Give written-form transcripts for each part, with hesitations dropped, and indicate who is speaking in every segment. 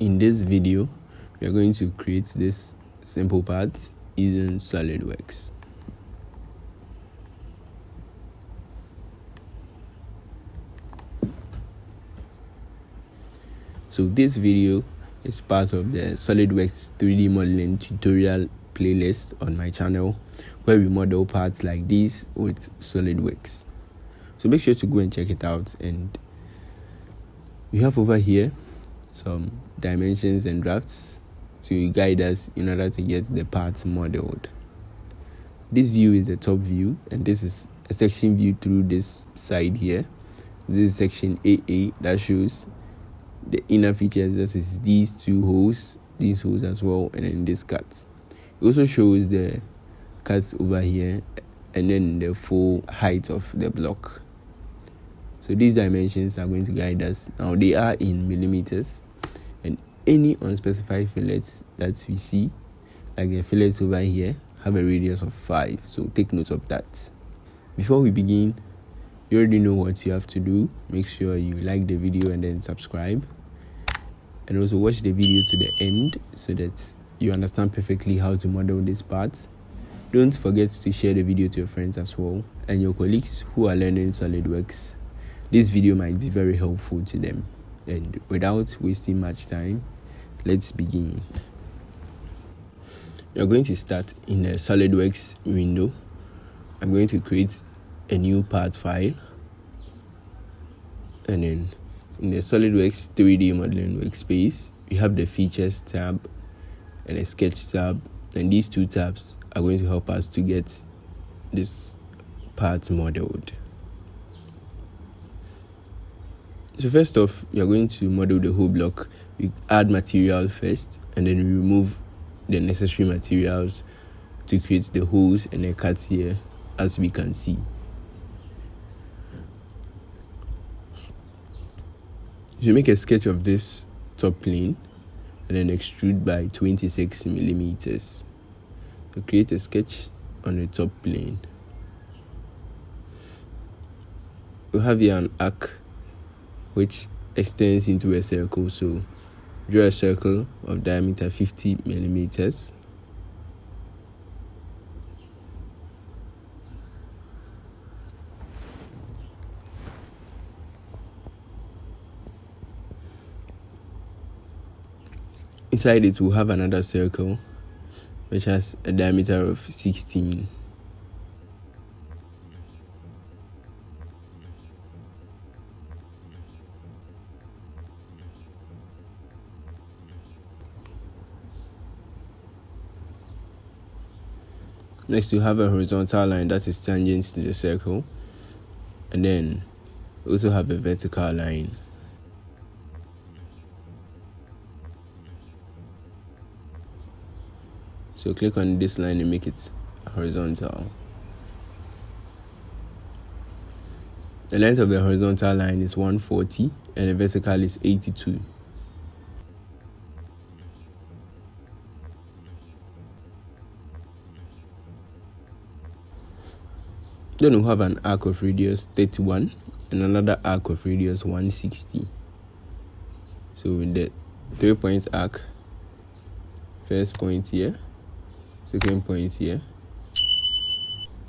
Speaker 1: in this video, we are going to create this simple part using SolidWorks. So this video is part of the SolidWorks 3D modeling tutorial playlist on my channel, where we model parts like this with SolidWorks. So make sure to go and check it out. And we have over here some dimensions and drafts to guide us in order to get the parts modeled. This view is the top view, and this is a section view through this side here. This is section AA that shows the inner features, that is these two holes, these holes as well, and then this cut. It also shows the cuts over here and then the full height of the block. So these dimensions are going to guide us. Now they are in millimeters, and any unspecified fillets that we see, like the fillets over here, have a radius of 5. So take note of that. Before we begin, you already know what you have to do. Make sure you like the video and then subscribe, and also watch the video to the end so that you understand perfectly how to model this part. Don't forget to share the video to your friends as well and your colleagues who are learning SolidWorks. This video might be very helpful to them. And without wasting much time, let's begin. You're going to start in the SolidWorks window. I'm going to create a new part file, and then in the SolidWorks 3D modeling workspace, we have the features tab and a sketch tab, and these two tabs are going to help us to get this part modeled. So first off, you're going to model the whole block. We add material first, and then we remove the necessary materials to create the holes and the cuts here, as we can see. You make a sketch of this top plane and then extrude by 26 millimeters. So create a sketch on the top plane. We have here an arc which extends into a circle. So draw a circle of diameter 50 millimeters. Inside it, we'll have another circle which has a diameter of 16. Next, we have a horizontal line that is tangent to the circle, and then we also have a vertical line. So click on this line and make it horizontal. The length of the horizontal line is 140 and the vertical is 82. Then we have an arc of radius 31 and another arc of radius 160. So with the 3-point arc, first point here, second point here,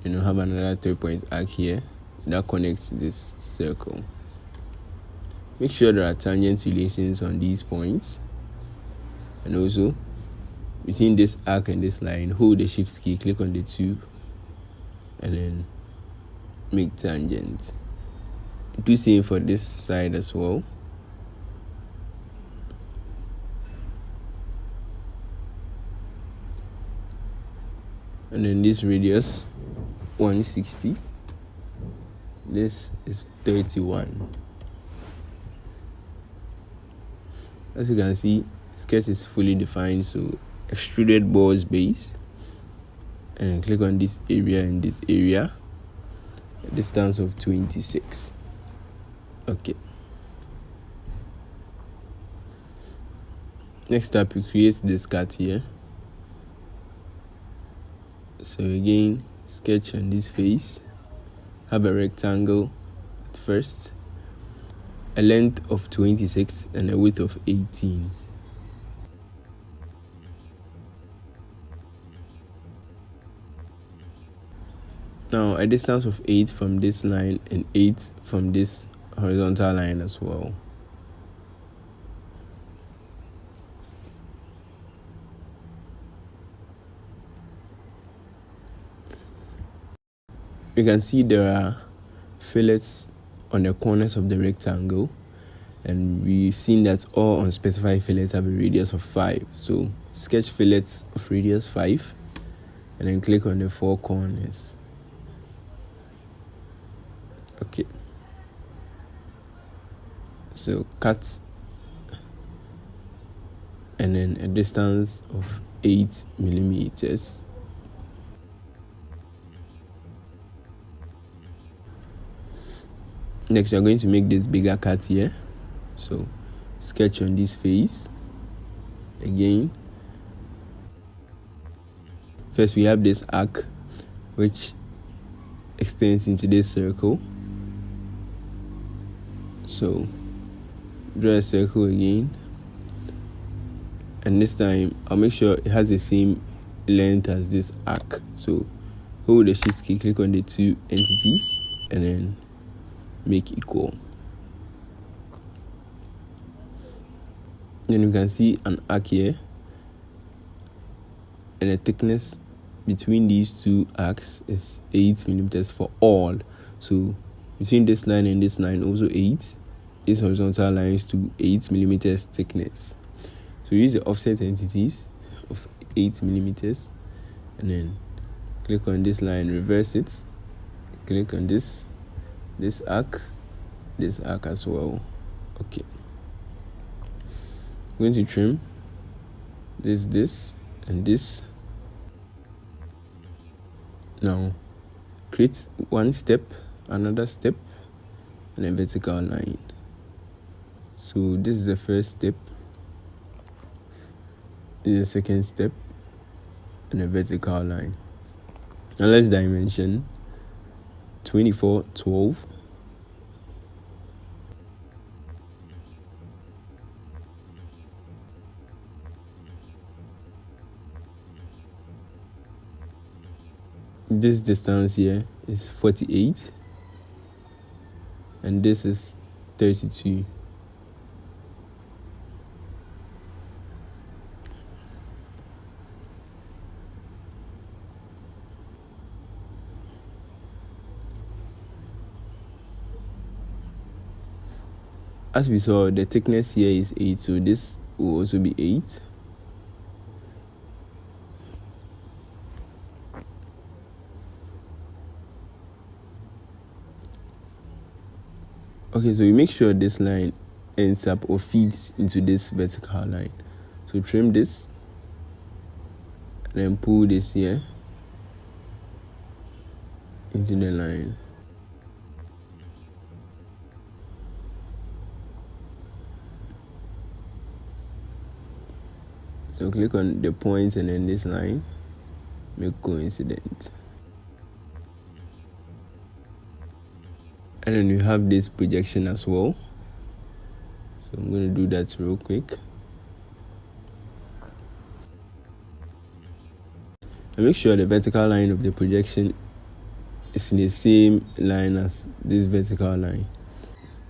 Speaker 1: and we'll have another 3-point arc here that connects this circle. Make sure there are tangent relations on these points, and also between this arc and this line, hold the shift key, click on the tube, and then make tangent. Do same for this side as well. And then this radius 160, this is 31. As you can see, sketch is fully defined. So extruded boss base, and then click on this area and this area, a distance of 26. Okay. Next up, we create this cut here. So again, sketch on this face, have a rectangle at first, a length of 26 and a width of 18. Now a distance of 8 from this line and 8 from this horizontal line as well. You can see there are fillets on the corners of the rectangle, and we've seen that all unspecified fillets have a radius of 5. So sketch fillets of radius 5 and then click on the 4 corners. Okay, so cut and then a distance of 8 millimeters. Next, you're going to make this bigger cut here. So sketch on this face again. First, we have this arc which extends into this circle. So draw a circle again, and this time I'll make sure it has the same length as this arc. So hold the shift key, click on the two entities, and then make equal. Then you can see an arc here, and the thickness between these two arcs is 8 millimeters for all. So between this line and this line also 8. These horizontal lines to 8 millimeters thickness. So use the offset entities of 8 millimeters, and then click on this line, reverse it, click on this arc as well. Okay, I'm going to trim this and this. Now create one step, another step, and a vertical line. So this is the first step, this is the second step, and a vertical line. Now let's dimension 24, 12. This distance here is 48, and this is 32. As we saw, the thickness here is 8, so this will also be 8. Okay, so you make sure this line ends up or feeds into this vertical line. So trim this, and then pull this here into the line. So click on the points and then this line, make coincident. And then you have this projection as well. So I'm going to do that real quick. And make sure the vertical line of the projection is in the same line as this vertical line.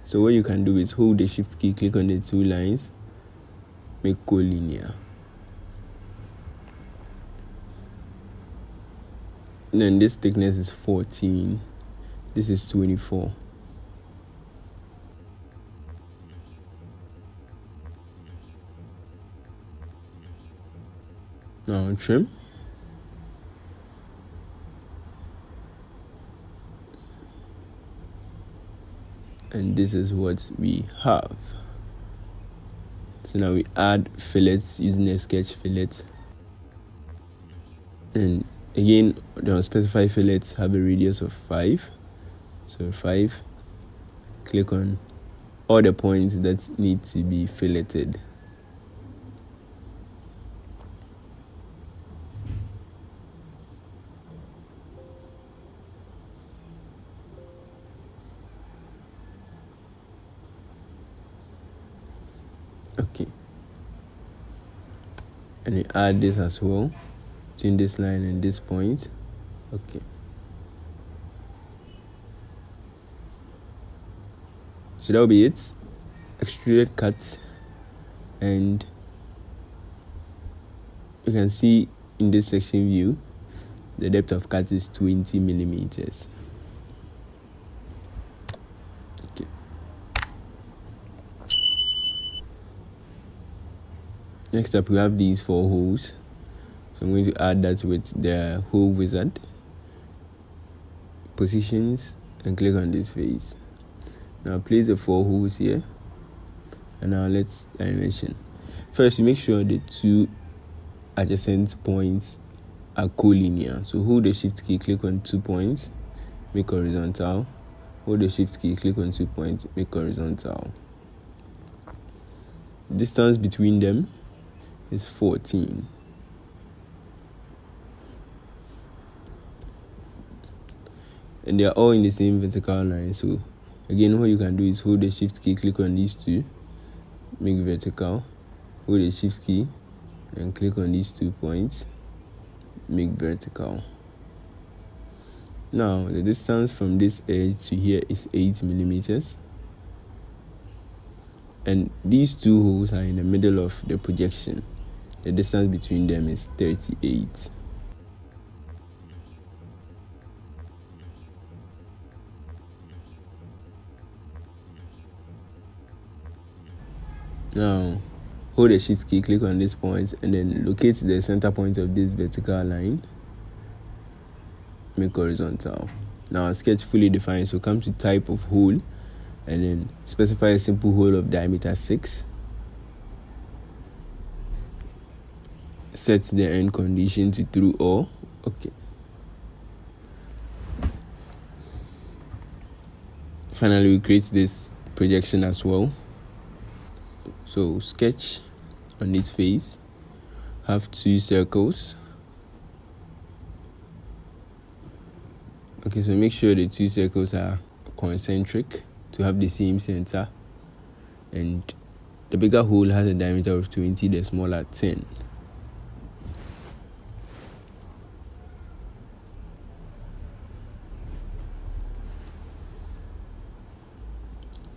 Speaker 1: So what you can do is hold the shift key, click on the two lines, make collinear. Then this thickness is 14, this is 24. Now trim. And this is what we have. So now we add fillets using a sketch fillet. And again, the unspecified fillets have a radius of 5. So 5. Click on all the points that need to be filleted. Okay, and you add this as well between this line and this point. Okay, So that will be it. Extruded cut, and you can see in this section view the depth of cut is 20 millimeters. Okay. Next up, we have these 4 holes. So I'm going to add that with the hole wizard. Positions, and click on this face. Now place the 4 holes here, and now let's dimension. First, you make sure the 2 adjacent points are collinear. So hold the shift key, click on 2 points, make horizontal. Hold the shift key, click on 2 points, make horizontal. Distance between them is 14. And they are all in the same vertical line. So again, what you can do is hold the shift key, click on these 2, make vertical. Hold the shift key and click on these 2 points, make vertical. Now the distance from this edge to here is 8 millimeters, and these 2 holes are in the middle of the projection. The distance between them is 38. Now hold the shift key, click on this point, and then locate the center point of this vertical line, make horizontal. Now sketch fully defined, so come to type of hole and then specify a simple hole of diameter 6. Set the end condition to true or okay. Finally, we create this projection as well. So sketch on this face, have 2 circles. Okay, so make sure the 2 circles are concentric to have the same center, and the bigger hole has a diameter of 20, the smaller 10.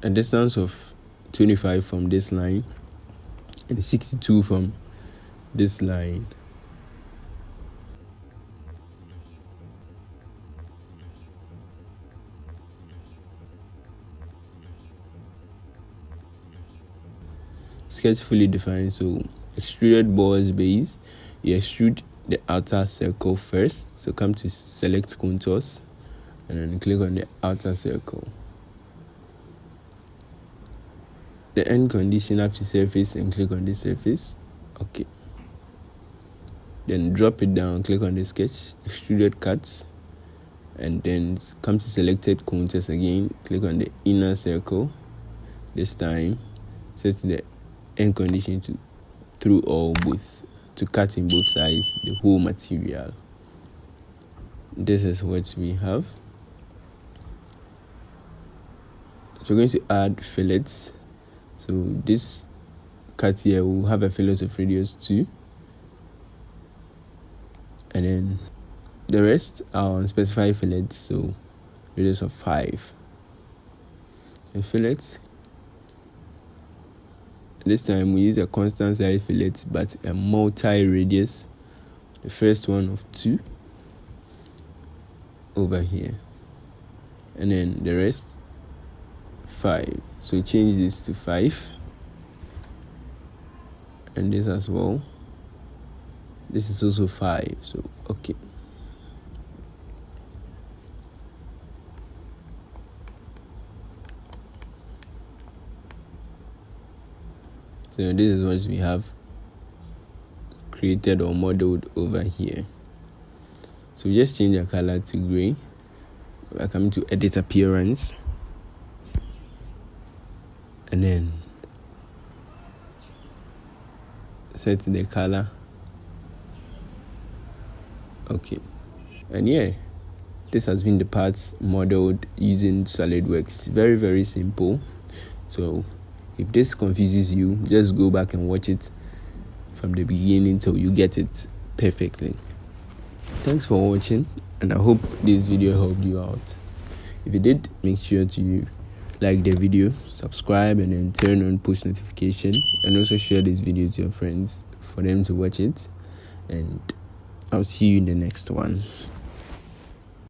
Speaker 1: A distance of 25 from this line and 62 from this line. Sketch fully defined. So extruded boss base, you extrude the outer circle first. So come to select contours and then click on the outer circle. The end condition up to surface and click on this surface. Okay. Then drop it down, click on the sketch, extruded cuts, and then come to selected contours again, click on the inner circle. This time set the end condition to through or both, to cut in both sides the whole material. This is what we have. So we're going to add fillets. So this cut here will have a fillet of radius 2, and then the rest are unspecified fillets, so radius of 5. The fillets, this time we use a constant size fillet but a multi-radius. The first one of 2 over here, and then the rest 5. So change this to 5, and this as well. This is also 5. So okay. So this is what we have created or modeled over here. So we just change the color to gray. We're coming to edit appearance, and then set the color. Okay, and yeah, this has been the parts modeled using SolidWorks. Very, very simple. So if this confuses you, just go back and watch it from the beginning till you get it perfectly. Thanks for watching, and I hope this video helped you out. If it did, make sure to like the video, subscribe, and then turn on post notification, and also share this video to your friends for them to watch it. And I'll see you in the next one.